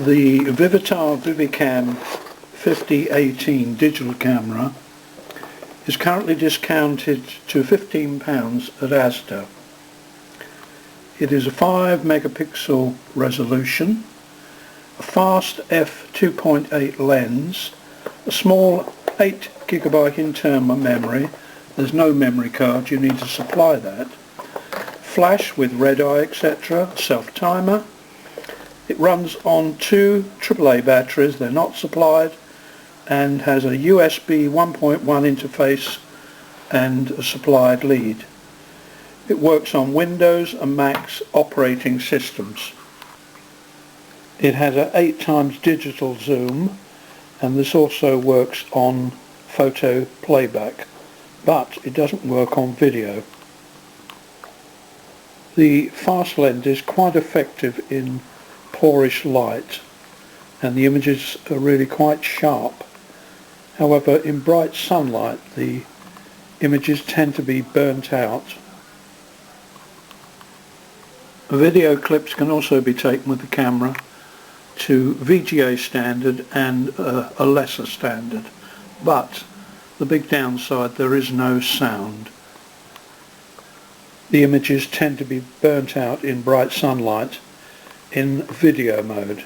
The Vivitar ViviCam 5018 digital camera is currently discounted to £15 at Asda. It is a 5 megapixel resolution, a fast f2.8 lens, a small 8 GB internal memory. There's no memory card, you need to supply that. Flash with red eye, etc. Self-timer. It runs on 2 AAA batteries, they're not supplied, and has a USB 1.1 interface and a supplied lead. It works on Windows and Mac's operating systems. It has an 8x digital zoom, and this also works on photo playback, but it doesn't work on video. The fast lens is quite effective in poorish light, and the images are really quite sharp. However, in bright sunlight the images tend to be burnt out. Video clips can also be taken with the camera to VGA standard and a lesser standard, but the big downside, there is no sound. The images tend to be burnt out in bright sunlight in video mode.